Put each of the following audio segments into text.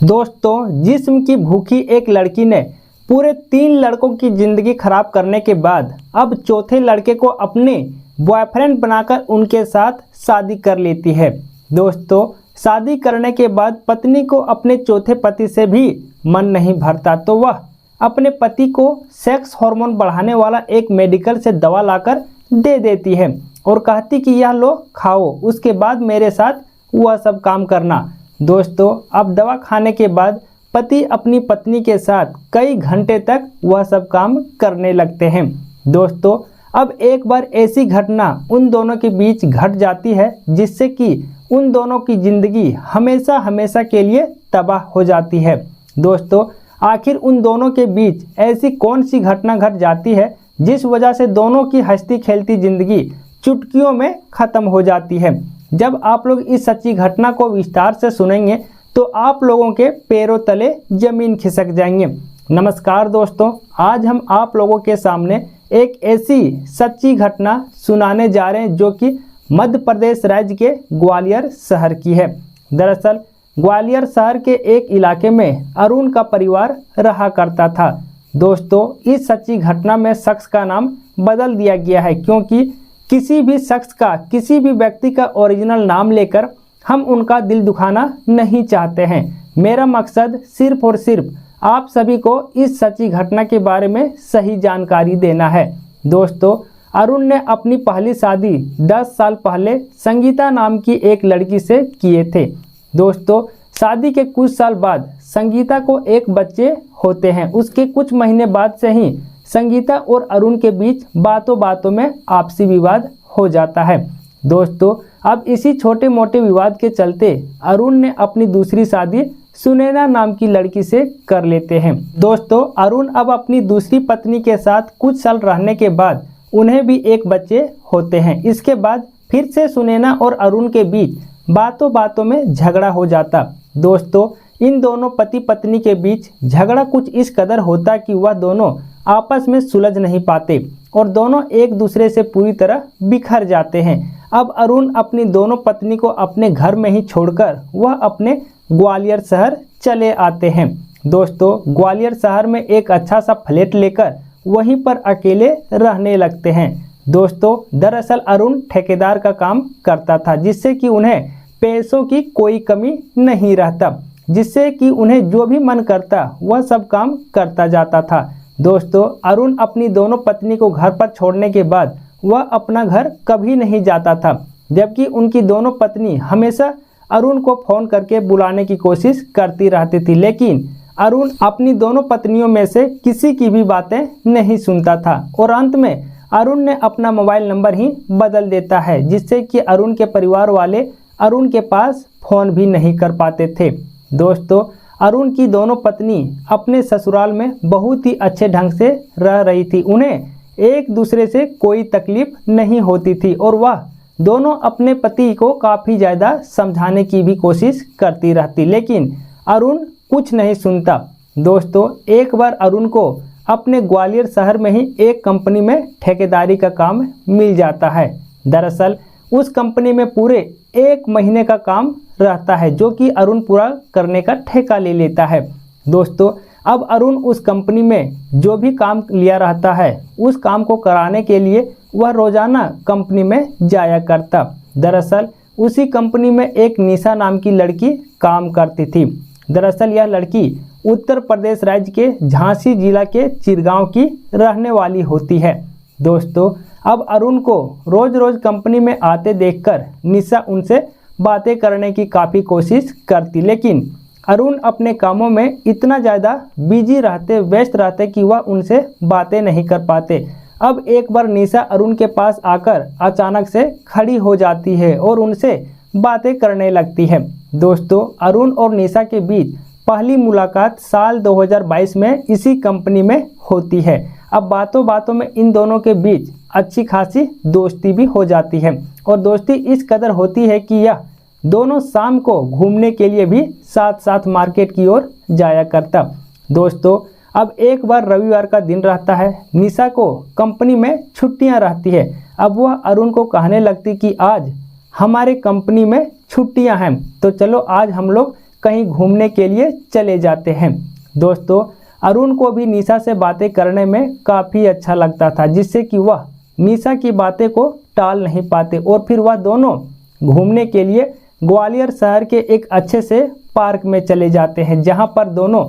दोस्तों, जिस्म की भूखी एक लड़की ने पूरे 3 लड़कों की ज़िंदगी खराब करने के बाद अब चौथे लड़के को अपने बॉयफ्रेंड बनाकर उनके साथ शादी कर लेती है। दोस्तों, शादी करने के बाद पत्नी को अपने चौथे पति से भी मन नहीं भरता तो वह अपने पति को सेक्स हार्मोन बढ़ाने वाला एक मेडिकल से दवा लाकर दे देती है और कहती कि यह लो खाओ, उसके बाद मेरे साथ वह सब काम करना। दोस्तों, अब दवा खाने के बाद पति अपनी पत्नी के साथ कई घंटे तक वह सब काम करने लगते हैं। दोस्तों, अब एक बार ऐसी घटना उन दोनों के बीच घट जाती है जिससे कि उन दोनों की ज़िंदगी हमेशा हमेशा के लिए तबाह हो जाती है। दोस्तों, आखिर उन दोनों के बीच ऐसी कौन सी घटना घट जाती है जिस वजह से दोनों की हंसती खेलती ज़िंदगी चुटकियों में ख़त्म हो जाती है। जब आप लोग इस सच्ची घटना को विस्तार से सुनेंगे तो आप लोगों के पैरों तले ज़मीन खिसक जाएंगे। नमस्कार दोस्तों, आज हम आप लोगों के सामने एक ऐसी सच्ची घटना सुनाने जा रहे हैं जो कि मध्य प्रदेश राज्य के ग्वालियर शहर की है। दरअसल ग्वालियर शहर के एक इलाके में अरुण का परिवार रहा करता था। दोस्तों, इस सच्ची घटना में शख्स का नाम बदल दिया गया है क्योंकि किसी भी शख्स का, किसी भी व्यक्ति का ओरिजिनल नाम लेकर हम उनका दिल दुखाना नहीं चाहते हैं। मेरा मकसद सिर्फ और सिर्फ आप सभी को इस सच्ची घटना के बारे में सही जानकारी देना है। दोस्तों, अरुण ने अपनी पहली शादी 10 साल पहले संगीता नाम की एक लड़की से किए थे। दोस्तों, शादी के कुछ साल बाद संगीता को एक बच्चे होते हैं। उसके कुछ महीने बाद से ही संगीता और अरुण के बीच बातों बातों में आपसी विवाद हो जाता है। दोस्तों, अब इसी छोटे मोटे विवाद के चलते अरुण ने अपनी दूसरी शादी सुनैना नाम की लड़की से कर लेते हैं। दोस्तों, अरुण अब अपनी दूसरी पत्नी के साथ कुछ साल रहने के बाद उन्हें भी एक बच्चे होते हैं। इसके बाद फिर से सुनैना और अरुण के बीच बातों बातों में झगड़ा हो जाता। दोस्तों, इन दोनों पति पत्नी के बीच झगड़ा कुछ इस कदर होता कि वह दोनों आपस में सुलझ नहीं पाते और दोनों एक दूसरे से पूरी तरह बिखर जाते हैं। अब अरुण अपनी दोनों पत्नी को अपने घर में ही छोड़कर वह अपने ग्वालियर शहर चले आते हैं। दोस्तों, ग्वालियर शहर में एक अच्छा सा फ्लैट लेकर वहीं पर अकेले रहने लगते हैं। दोस्तों, दरअसल अरुण ठेकेदार का काम करता था जिससे कि उन्हें पैसों की कोई कमी नहीं रहता, जिससे कि उन्हें जो भी मन करता वह सब काम करता जाता था। दोस्तों, अरुण अपनी दोनों पत्नी को घर पर छोड़ने के बाद वह अपना घर कभी नहीं जाता था, जबकि उनकी दोनों पत्नी हमेशा अरुण को फ़ोन करके बुलाने की कोशिश करती रहती थी, लेकिन अरुण अपनी दोनों पत्नियों में से किसी की भी बातें नहीं सुनता था और अंत में अरुण ने अपना मोबाइल नंबर ही बदल देता है, जिससे कि अरुण के परिवार वाले अरुण के पास फ़ोन भी नहीं कर पाते थे। दोस्तों, अरुण की दोनों पत्नी अपने ससुराल में बहुत ही अच्छे ढंग से रह रही थी। उन्हें एक दूसरे से कोई तकलीफ नहीं होती थी और वह दोनों अपने पति को काफ़ी ज़्यादा समझाने की भी कोशिश करती रहती, लेकिन अरुण कुछ नहीं सुनता। दोस्तों, एक बार अरुण को अपने ग्वालियर शहर में ही एक कंपनी में ठेकेदारी का काम मिल जाता है। दरअसल उस कंपनी में पूरे 1 महीने का काम रहता है जो कि अरुण पूरा करने का ठेका ले लेता है। दोस्तों, अब अरुण उस कंपनी में जो भी काम लिया रहता है उस काम को कराने के लिए वह रोज़ाना कंपनी में जाया करता। दरअसल उसी कंपनी में एक निशा नाम की लड़की काम करती थी। दरअसल यह लड़की उत्तर प्रदेश राज्य के झांसी जिला के चिरगांव की रहने वाली होती है। दोस्तों, अब अरुण को रोज़ रोज़ कंपनी में आते देखकर निशा उनसे बातें करने की काफ़ी कोशिश करती, लेकिन अरुण अपने कामों में इतना ज़्यादा बिजी रहते, व्यस्त रहते कि वह उनसे बातें नहीं कर पाते। अब एक बार निशा अरुण के पास आकर अचानक से खड़ी हो जाती है और उनसे बातें करने लगती है। दोस्तों, अरुण और निशा के बीच पहली मुलाकात साल 2022 में इसी कंपनी में होती है। अब बातों बातों में इन दोनों के बीच अच्छी खासी दोस्ती भी हो जाती है और दोस्ती इस कदर होती है कि यह दोनों शाम को घूमने के लिए भी साथ साथ मार्केट की ओर जाया करता। दोस्तों, अब एक बार रविवार का दिन रहता है, निशा को कंपनी में छुट्टियां रहती है। अब वह अरुण को कहने लगती कि आज हमारे कंपनी में छुट्टियां हैं तो चलो आज हम लोग कहीं घूमने के लिए चले जाते हैं। दोस्तों अरुण को भी निशा से बातें करने में काफ़ी अच्छा लगता था, जिससे कि वह निशा की बातें को टाल नहीं पाते और फिर वह दोनों घूमने के लिए ग्वालियर शहर के एक अच्छे से पार्क में चले जाते हैं, जहां पर दोनों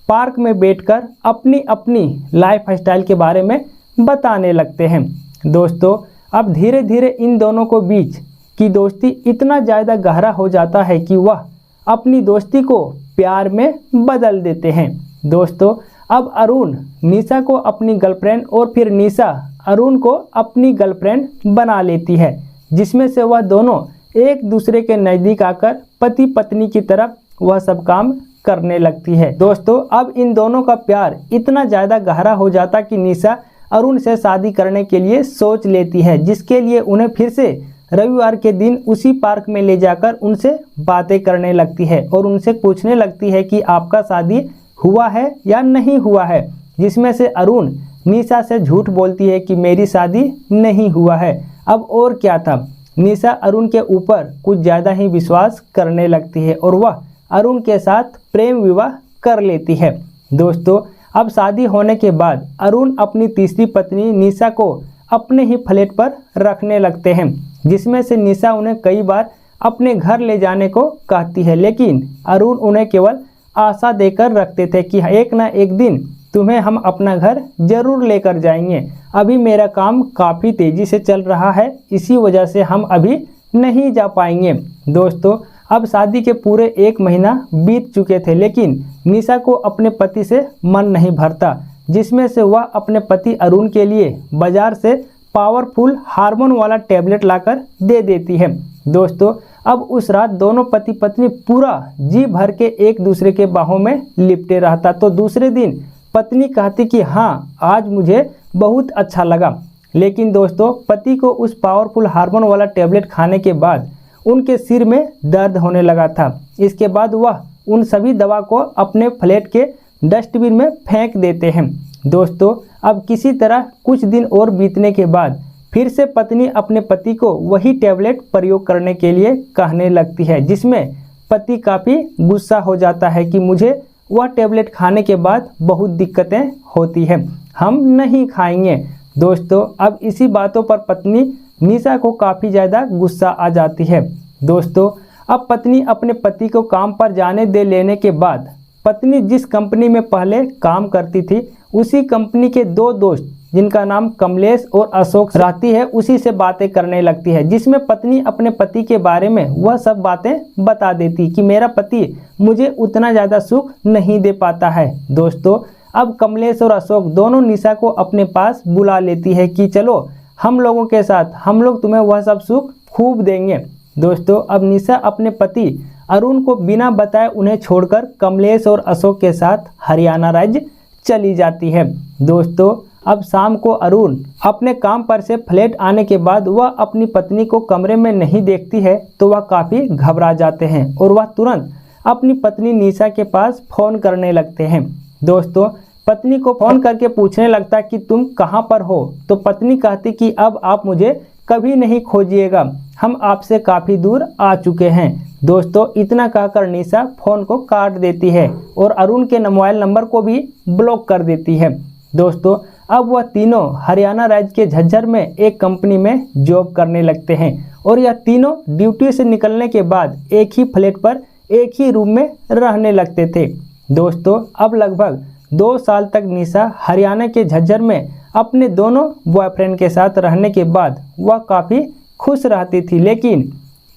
पार्क में बैठकर अपनी अपनी लाइफ स्टाइल के बारे में बताने लगते हैं। दोस्तों अब धीरे धीरे इन दोनों को बीच की दोस्ती इतना ज़्यादा गहरा हो जाता है कि वह अपनी दोस्ती को प्यार में बदल देते हैं। दोस्तों अब अरुण निशा को अपनी गर्लफ्रेंड और फिर निशा अरुण को अपनी गर्लफ्रेंड बना लेती है, जिसमें से वह दोनों एक दूसरे के नज़दीक आकर पति पत्नी की तरफ वह सब काम करने लगती है। दोस्तों अब इन दोनों का प्यार इतना ज़्यादा गहरा हो जाता कि निशा अरुण से शादी करने के लिए सोच लेती है, जिसके लिए उन्हें फिर से रविवार के दिन उसी पार्क में ले जाकर उनसे बातें करने लगती है और उनसे पूछने लगती है कि आपका शादी हुआ है या नहीं हुआ है, जिसमें से अरुण निशा से झूठ बोलती है कि मेरी शादी नहीं हुआ है। अब और क्या था, निशा अरुण के ऊपर कुछ ज़्यादा ही विश्वास करने लगती है और वह अरुण के साथ प्रेम विवाह कर लेती है। दोस्तों अब शादी होने के बाद अरुण अपनी तीसरी पत्नी निशा को अपने ही फ्लैट पर रखने लगते हैं, जिसमें से निशा उन्हें कई बार अपने घर ले जाने को कहती है, लेकिन अरुण उन्हें केवल आशा देकर रखते थे कि एक ना एक दिन तुम्हें हम अपना घर जरूर लेकर जाएंगे। अभी मेरा काम काफ़ी तेज़ी से चल रहा है, इसी वजह से हम अभी नहीं जा पाएंगे। दोस्तों अब शादी के पूरे 1 महीना बीत चुके थे, लेकिन निशा को अपने पति से मन नहीं भरता, जिसमें से वह अपने पति अरुण के लिए बाजार से पावरफुल हार्मोन वाला टैबलेट लाकर दे देती है। दोस्तों अब उस रात दोनों पति पत्नी पूरा जी भर के एक दूसरे के बाहों में लिपटे रहता। तो दूसरे दिन पत्नी कहती कि हाँ आज मुझे बहुत अच्छा लगा, लेकिन दोस्तों पति को उस पावरफुल हार्मोन वाला टैबलेट खाने के बाद उनके सिर में दर्द होने लगा था। इसके बाद वह उन सभी दवा को अपने फ्लैट के डस्टबिन में फेंक देते हैं। दोस्तों अब किसी तरह कुछ दिन और बीतने के बाद फिर से पत्नी अपने पति को वही टैबलेट प्रयोग करने के लिए कहने लगती है, जिसमें पति काफ़ी गुस्सा हो जाता है कि मुझे वह टैबलेट खाने के बाद बहुत दिक्कतें होती हैं, हम नहीं खाएंगे। दोस्तों अब इसी बातों पर पत्नी निशा को काफ़ी ज़्यादा गुस्सा आ जाती है। दोस्तों अब पत्नी अपने पति को काम पर जाने दे लेने के बाद पत्नी जिस कंपनी में पहले काम करती थी उसी कंपनी के 2 दोस्त जिनका नाम कमलेश और अशोक रहती है उसी से बातें करने लगती है, जिसमें पत्नी अपने पति के बारे में वह सब बातें बता देती कि मेरा पति मुझे उतना ज़्यादा सुख नहीं दे पाता है। दोस्तों अब कमलेश और अशोक दोनों निशा को अपने पास बुला लेती है कि चलो हम लोगों के साथ, हम लोग तुम्हें वह सब सुख खूब देंगे। दोस्तों अब निशा अपने पति अरुण को बिना बताए उन्हें छोड़कर कमलेश और अशोक के साथ हरियाणा राज्य चली जाती है। दोस्तों अब शाम को अरुण अपने काम पर से फ्लैट आने के बाद वह अपनी पत्नी को कमरे में नहीं देखती है तो वह काफ़ी घबरा जाते हैं और वह तुरंत अपनी पत्नी निशा के पास फ़ोन करने लगते हैं। दोस्तों पत्नी को फ़ोन करके पूछने लगता कि तुम कहाँ पर हो, तो पत्नी कहती कि अब आप मुझे कभी नहीं खोजिएगा, हम आपसे काफ़ी दूर आ चुके हैं। दोस्तों इतना कहकर निशा फ़ोन को काट देती है और अरुण के मोबाइल नंबर को भी ब्लॉक कर देती है। दोस्तों अब वह तीनों हरियाणा राज्य के झज्जर में एक कंपनी में जॉब करने लगते हैं और यह तीनों ड्यूटी से निकलने के बाद एक ही फ्लैट पर एक ही रूम में रहने लगते थे। दोस्तों अब लगभग 2 साल तक निशा हरियाणा के झज्जर में अपने दोनों बॉयफ्रेंड के साथ रहने के बाद वह काफ़ी खुश रहती थी, लेकिन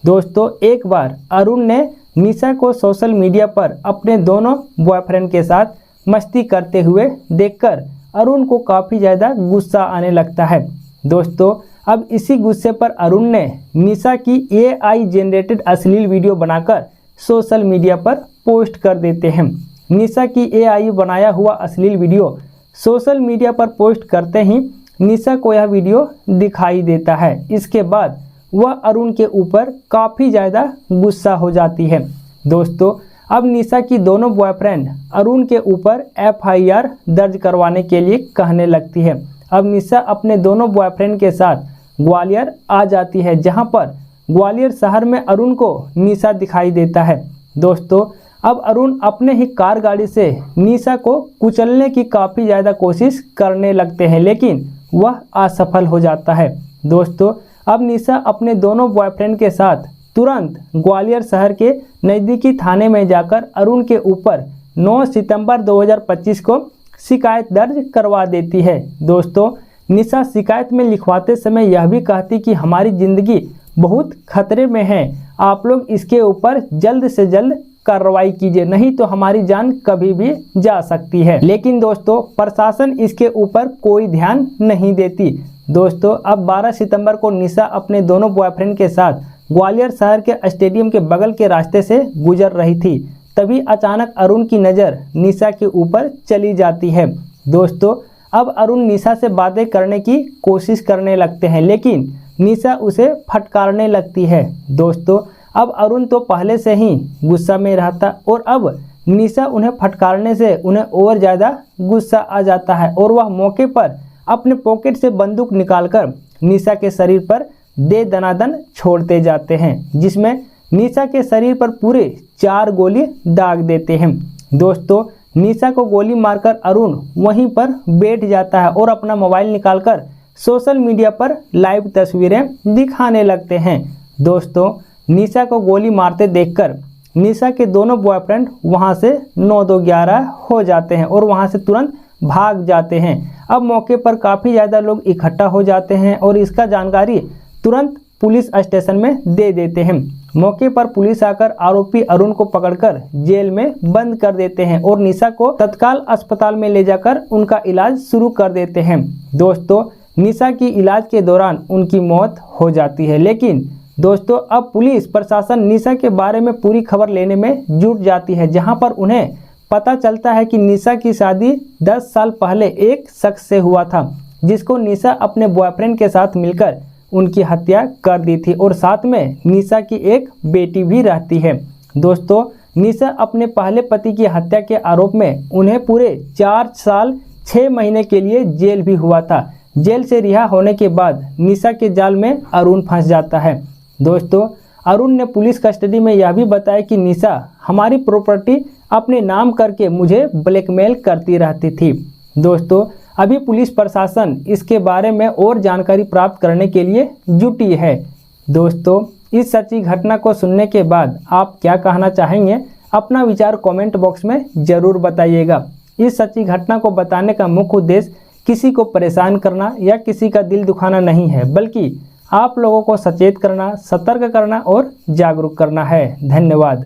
दोस्तों एक बार अरुण ने निशा को सोशल मीडिया पर अपने दोनों बॉयफ्रेंड के साथ मस्ती करते हुए देखकर अरुण को काफ़ी ज़्यादा गुस्सा आने लगता है। दोस्तों अब इसी गुस्से पर अरुण ने निशा की AI जनरेटेड अश्लील वीडियो बनाकर सोशल मीडिया पर पोस्ट कर देते हैं। निशा की AI बनाया हुआ अश्लील वीडियो सोशल मीडिया पर पोस्ट करते ही निशा को यह वीडियो दिखाई देता है। इसके बाद वह अरुण के ऊपर काफ़ी ज़्यादा गुस्सा हो जाती है। दोस्तों अब निशा की दोनों बॉयफ्रेंड अरुण के ऊपर FIR दर्ज करवाने के लिए कहने लगती है। अब निशा अपने दोनों बॉयफ्रेंड के साथ ग्वालियर आ जाती है, जहां पर ग्वालियर शहर में अरुण को निशा दिखाई देता है। दोस्तों अब अरुण अपने ही कार गाड़ी से निशा को कुचलने की काफ़ी ज़्यादा कोशिश करने लगते हैं, लेकिन वह असफल हो जाता है। दोस्तों, अब निशा अपने दोनों बॉयफ्रेंड के साथ तुरंत ग्वालियर शहर के नज़दीकी थाने में जाकर अरुण के ऊपर 9 सितंबर 2025 को शिकायत दर्ज करवा देती है। दोस्तों, निशा शिकायत में लिखवाते समय यह भी कहती कि हमारी ज़िंदगी बहुत खतरे में है, आप लोग इसके ऊपर जल्द से जल्द कार्रवाई कीजिए, नहीं तो हमारी जान कभी भी जा सकती है। लेकिन दोस्तों, प्रशासन इसके ऊपर कोई ध्यान नहीं देती। दोस्तों, अब 12 सितंबर को निशा अपने दोनों बॉयफ्रेंड के साथ ग्वालियर शहर के स्टेडियम के बगल के रास्ते से गुजर रही थी। तभी अचानक अरुण की नज़र निशा के ऊपर चली जाती है। दोस्तों, अब अरुण निशा से बातें करने की कोशिश करने लगते हैं, लेकिन निशा उसे फटकारने लगती है। दोस्तों, अब अरुण तो पहले से ही गुस्सा में रहता और अब निशा उन्हें फटकारने से उन्हें और ज़्यादा गुस्सा आ जाता है और वह मौके पर अपने पॉकेट से बंदूक निकालकर निशा के शरीर पर दे दनादन छोड़ते जाते हैं, जिसमें निशा के शरीर पर पूरे 4 गोली दाग देते हैं। दोस्तों, निशा को गोली मारकर अरुण वहीं पर बैठ जाता है और अपना मोबाइल निकालकर सोशल मीडिया पर लाइव तस्वीरें दिखाने लगते हैं। दोस्तों, निशा को गोली मारते देखकर निशा के दोनों बॉयफ्रेंड वहां से 9-2-11 हो जाते हैं और वहां से तुरंत भाग जाते हैं। अब मौके पर काफ़ी ज़्यादा लोग इकट्ठा हो जाते हैं और इसका जानकारी तुरंत पुलिस स्टेशन में दे देते हैं। मौके पर पुलिस आकर आरोपी अरुण को पकड़कर जेल में बंद कर देते हैं और निशा को तत्काल अस्पताल में ले जाकर उनका इलाज शुरू कर देते हैं। दोस्तों, निशा की इलाज के दौरान उनकी मौत हो जाती है, लेकिन दोस्तों अब पुलिस प्रशासन निशा के बारे में पूरी खबर लेने में जुट जाती है, जहां पर उन्हें पता चलता है कि निशा की शादी 10 साल पहले एक शख्स से हुआ था, जिसको निशा अपने बॉयफ्रेंड के साथ मिलकर उनकी हत्या कर दी थी और साथ में निशा की एक बेटी भी रहती है। दोस्तों, निशा अपने पहले पति की हत्या के आरोप में उन्हें पूरे 4 साल 6 महीने के लिए जेल भी हुआ था। जेल से रिहा होने के बाद निशा के जाल में अरुण फंस जाता है। दोस्तों, अरुण ने पुलिस कस्टडी में यह भी बताया कि निशा हमारी प्रॉपर्टी अपने नाम करके मुझे ब्लैकमेल करती रहती थी। दोस्तों, अभी पुलिस प्रशासन इसके बारे में और जानकारी प्राप्त करने के लिए जुटी है। दोस्तों, इस सच्ची घटना को सुनने के बाद आप क्या कहना चाहेंगे? अपना विचार कमेंट बॉक्स में ज़रूर बताइएगा। इस सच्ची घटना को बताने का मुख्य उद्देश्य किसी को परेशान करना या किसी का दिल दुखाना नहीं है, बल्कि आप लोगों को सचेत करना, सतर्क करना और जागरूक करना है। धन्यवाद।